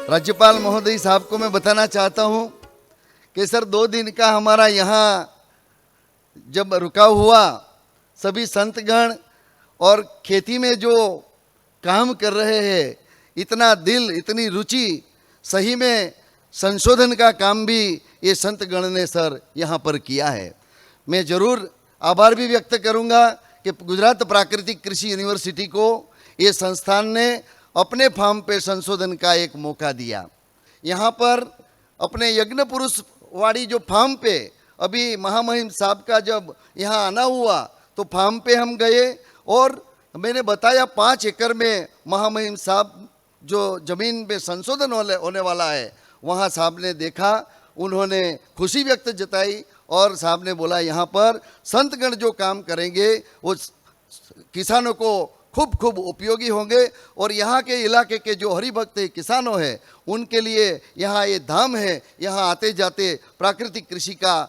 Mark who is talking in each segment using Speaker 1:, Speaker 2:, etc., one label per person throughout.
Speaker 1: राज्यपाल महोदय साहब को मैं बताना चाहता हूं कि सर 2 दिन का हमारा यहाँ जब रुकाव हुआ, सभी संतगण और खेती में जो काम कर रहे हैं, इतना दिल, इतनी रुचि, सही में संशोधन का काम भी ये संतगण ने सर यहाँ पर किया है। मैं ज़रूर आभार भी व्यक्त करूँगा कि गुजरात प्राकृतिक कृषि यूनिवर्सिटी को ये संस्थान ने अपने फार्म पे संशोधन का एक मौका दिया। यहाँ पर अपने यज्ञ पुरुष वाड़ी जो फार्म पे अभी महामहिम साहब का जब यहाँ आना हुआ तो फार्म पे हम गए और मैंने बताया 5 एकड़ में महामहिम साहब जो ज़मीन पे संशोधन होने वाला है, वहाँ साहब ने देखा, उन्होंने खुशी व्यक्त जताई और साहब ने बोला यहाँ पर संतगण जो काम करेंगे वो किसानों को खूब खूब उपयोगी होंगे और यहाँ के इलाके के जो हरिभक्त किसानों हैं उनके लिए यहाँ ये धाम है, यहाँ आते जाते प्राकृतिक कृषि का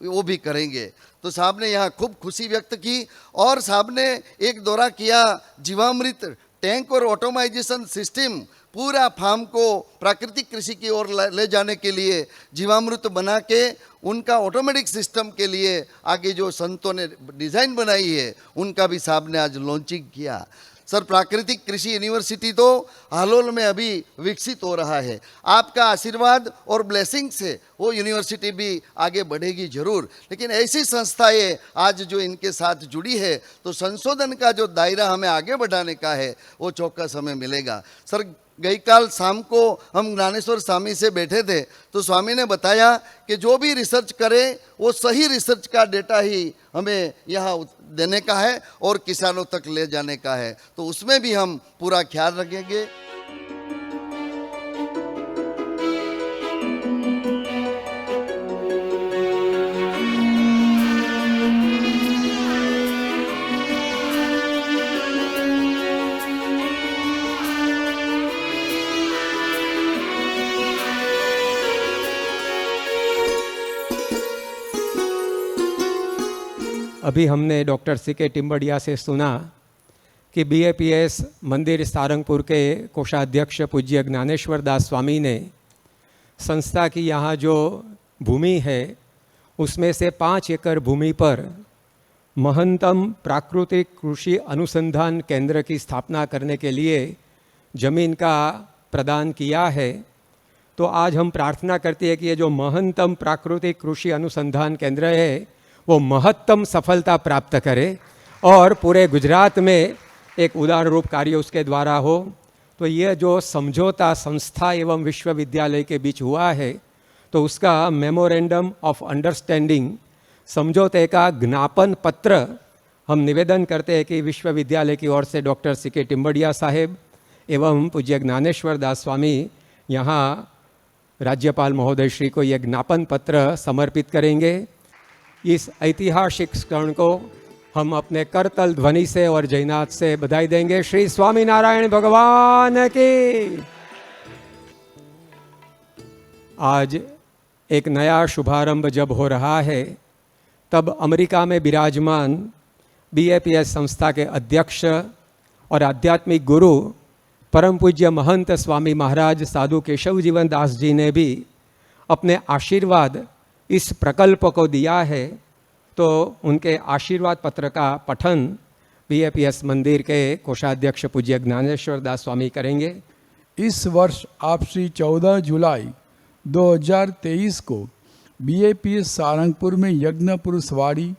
Speaker 1: वो भी करेंगे। तो साहब ने यहाँ खूब खुशी व्यक्त की और साहब ने एक दौरा किया जीवामृत टैंक और ऑटोमाइजेशन सिस्टम पूरा फार्म को प्राकृतिक कृषि की ओर ले जाने के लिए जीवामृत बना के उनका ऑटोमेटिक सिस्टम के लिए आगे जो संतों ने डिज़ाइन बनाई है उनका भी साहब ने आज लॉन्चिंग किया। सर प्राकृतिक कृषि यूनिवर्सिटी तो हालोल में अभी विकसित हो रहा है। आपका आशीर्वाद और ब्लेसिंग से वो यूनिवर्सिटी भी आगे बढ़ेगी ज़रूर, लेकिन ऐसी संस्थाएं आज जो इनके साथ जुड़ी है तो संशोधन का जो दायरा हमें आगे बढ़ाने का है वो चौकस हमें मिलेगा। सर गई काल शाम को हम ज्ञानेश्वर स्वामी से बैठे थे तो स्वामी ने बताया कि जो भी रिसर्च करे वो सही रिसर्च का डेटा ही हमें यहाँ देने का है और किसानों तक ले जाने का है, तो उसमें भी हम पूरा ख्याल रखेंगे।
Speaker 2: अभी हमने डॉक्टर सीके टिम्बड़िया से सुना कि बीएपीएस मंदिर सारंगपुर के कोषाध्यक्ष पूज्य ज्ञानेश्वर दास स्वामी ने संस्था की यहाँ जो भूमि है उसमें से 5 एकड़ भूमि पर महंतम प्राकृतिक कृषि अनुसंधान केंद्र की स्थापना करने के लिए ज़मीन का प्रदान किया है। तो आज हम प्रार्थना करते हैं कि ये जो महंतम प्राकृतिक कृषि अनुसंधान केंद्र है वो महत्तम सफलता प्राप्त करे और पूरे गुजरात में एक उदार रूप कार्य उसके द्वारा हो। तो ये जो समझौता संस्था एवं विश्वविद्यालय के बीच हुआ है तो उसका मेमोरेंडम ऑफ अंडरस्टैंडिंग, समझौते का ज्ञापन पत्र हम निवेदन करते हैं कि विश्वविद्यालय की ओर से डॉक्टर सीके टिम्बड़िया साहेब एवं पूज्य ज्ञानेश्वर दास स्वामी यहाँ राज्यपाल महोदय श्री को यह ज्ञापन पत्र समर्पित करेंगे। इस ऐतिहासिक क्षण को हम अपने करतल ध्वनि से और जयनाथ से बधाई देंगे। श्री स्वामीनारायण भगवान की। आज एक नया शुभारंभ जब हो रहा है तब अमेरिका में विराजमान बीएपीएस संस्था के अध्यक्ष और आध्यात्मिक गुरु परम पूज्य महंत स्वामी महाराज साधु केशव जीवन दास जी ने भी अपने आशीर्वाद इस प्रकल्प को दिया है। तो उनके आशीर्वाद पत्र का पठन बीएपीएस मंदिर के कोषाध्यक्ष पूज्य ज्ञानेश्वर दास स्वामी करेंगे।
Speaker 3: इस वर्ष आपसी 14 जुलाई 2023 को बीएपीएस सारंगपुर में यज्ञ पुरुष वाड़ी,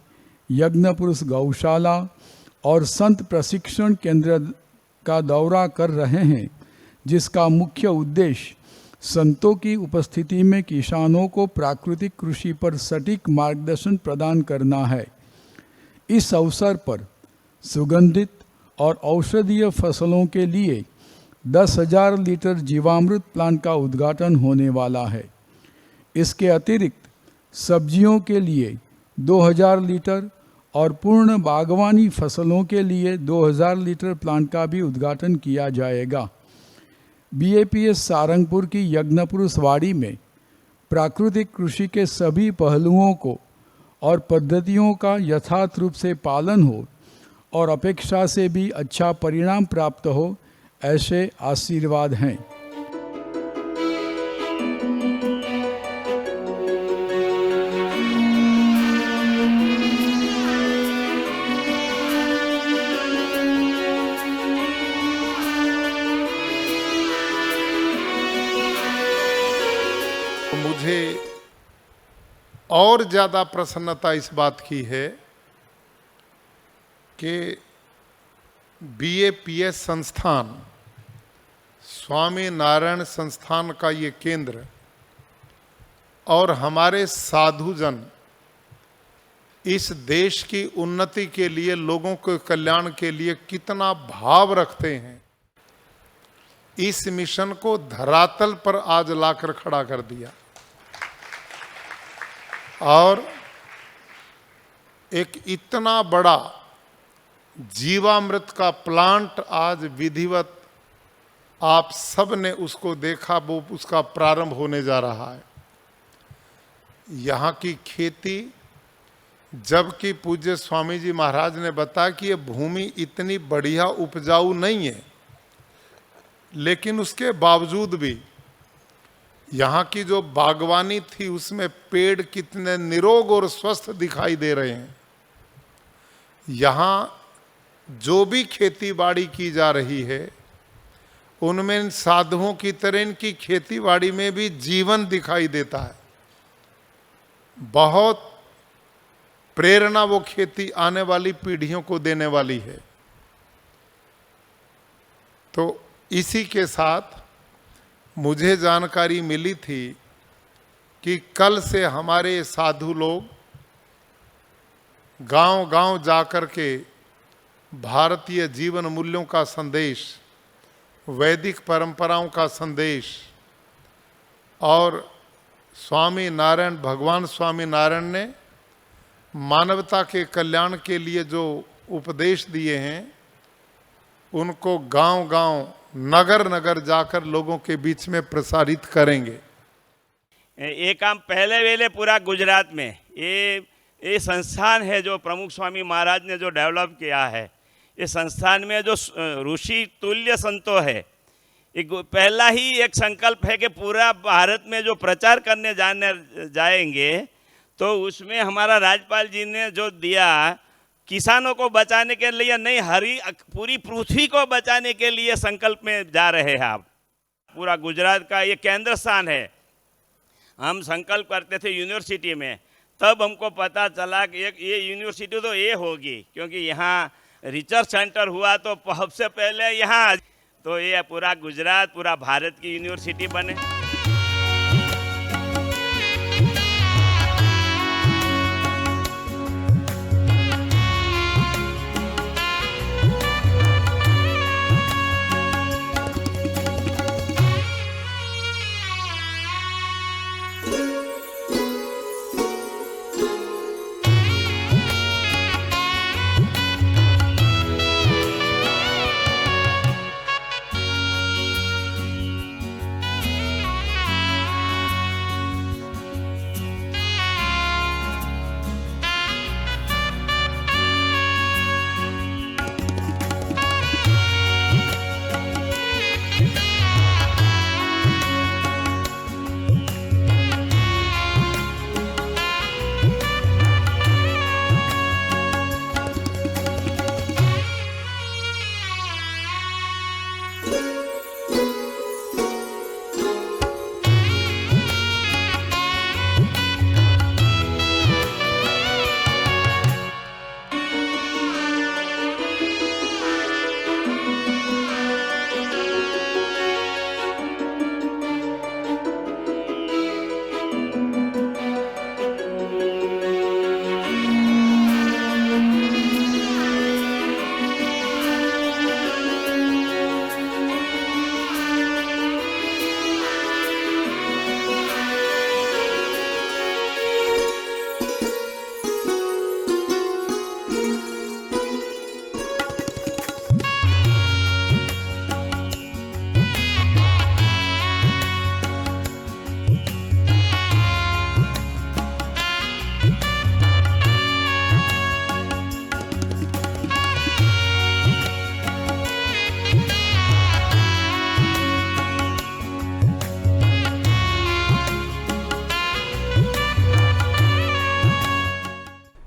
Speaker 3: यज्ञ पुरुष गौशाला और संत प्रशिक्षण केंद्र का दौरा कर रहे हैं, जिसका मुख्य उद्देश्य संतों की उपस्थिति में किसानों को प्राकृतिक कृषि पर सटीक मार्गदर्शन प्रदान करना है। इस अवसर पर सुगंधित और औषधीय फसलों के लिए 10,000 लीटर जीवामृत प्लांट का उद्घाटन होने वाला है। इसके अतिरिक्त सब्जियों के लिए 2,000 लीटर और पूर्ण बागवानी फसलों के लिए 2,000 लीटर प्लांट का भी उद्घाटन किया जाएगा। बीएपीएस सारंगपुर की यज्ञपुरुष वाड़ी में प्राकृतिक कृषि के सभी पहलुओं को और पद्धतियों का यथार्थ रूप से पालन हो और अपेक्षा से भी अच्छा परिणाम प्राप्त हो, ऐसे आशीर्वाद हैं।
Speaker 4: मुझे और ज़्यादा प्रसन्नता इस बात की है कि BAPS संस्थान, स्वामी नारायण संस्थान का ये केंद्र और हमारे साधुजन इस देश की उन्नति के लिए, लोगों के कल्याण के लिए कितना भाव रखते हैं, इस मिशन को धरातल पर आज लाकर खड़ा कर दिया। और एक इतना बड़ा जीवामृत का प्लांट आज विधिवत आप सब ने उसको देखा, वो उसका प्रारंभ होने जा रहा है। यहाँ की खेती, जबकि पूज्य स्वामी जी महाराज ने बताया कि ये भूमि इतनी बढ़िया उपजाऊ नहीं है, लेकिन उसके बावजूद भी यहाँ की जो बागवानी थी उसमें पेड़ कितने निरोग और स्वस्थ दिखाई दे रहे हैं। यहाँ जो भी खेती बाड़ी की जा रही है उनमें इन साधुओं की तरह इनकी खेती बाड़ी में भी जीवन दिखाई देता है। बहुत प्रेरणा वो खेती आने वाली पीढ़ियों को देने वाली है। तो इसी के साथ मुझे जानकारी मिली थी कि कल से हमारे साधु लोग गांव-गांव जाकर के भारतीय जीवन मूल्यों का संदेश, वैदिक परंपराओं का संदेश और स्वामी नारायण, भगवान स्वामी नारायण ने मानवता के कल्याण के लिए जो उपदेश दिए हैं उनको गांव-गांव, नगर-नगर जाकर लोगों के बीच में प्रसारित करेंगे।
Speaker 5: ये काम पहले वेले पूरा गुजरात में ये संस्थान है जो प्रमुख स्वामी महाराज ने जो डेवलप किया है। इस संस्थान में जो ऋषि तुल्य संतों है, पहला ही एक संकल्प है कि पूरा भारत में जो प्रचार करने जाएंगे तो उसमें हमारा राज्यपाल जी ने जो दिया, किसानों को बचाने के लिए नहीं, पूरी पृथ्वी को बचाने के लिए संकल्प में जा रहे हैं आप। पूरा गुजरात का ये केंद्र स्थान है। हम संकल्प करते थे यूनिवर्सिटी में, तब हमको पता चला कि ये यूनिवर्सिटी तो ये होगी, क्योंकि यहाँ रिसर्च सेंटर हुआ तो सबसे पहले यहाँ, तो ये पूरा गुजरात, पूरा भारत की यूनिवर्सिटी बने।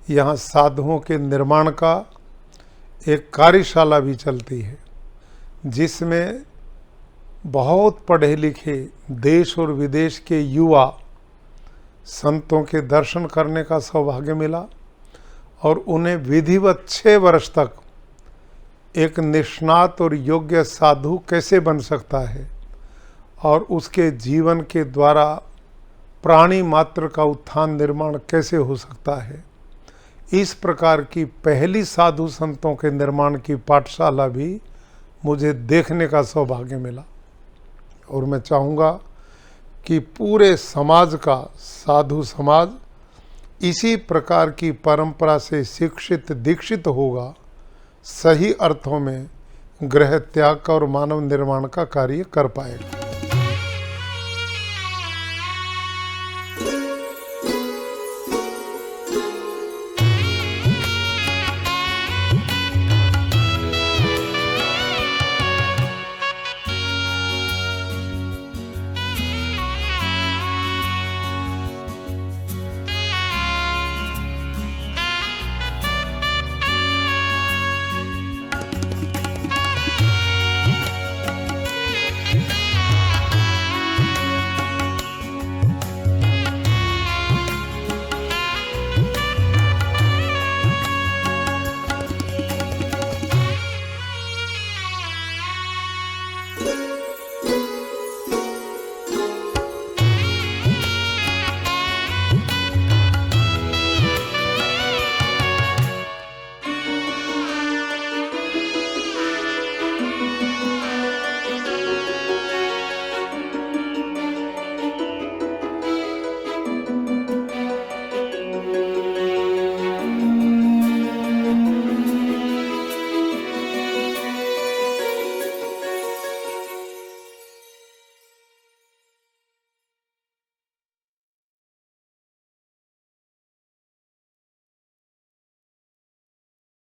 Speaker 4: यहाँ साधुओं के निर्माण का एक कार्यशाला भी चलती है, जिसमें बहुत पढ़े लिखे देश और विदेश के युवा संतों के दर्शन करने का सौभाग्य मिला और उन्हें विधिवत 6 वर्ष तक एक निष्णात और योग्य साधु कैसे बन सकता है और उसके जीवन के द्वारा प्राणी मात्र का उत्थान निर्माण कैसे हो सकता है, इस प्रकार की पहली साधु संतों के निर्माण की पाठशाला भी मुझे देखने का सौभाग्य मिला। और मैं चाहूँगा कि पूरे समाज का साधु समाज इसी प्रकार की परंपरा से शिक्षित दीक्षित होगा, सही अर्थों में गृह त्याग का और मानव निर्माण का कार्य कर पाएगा।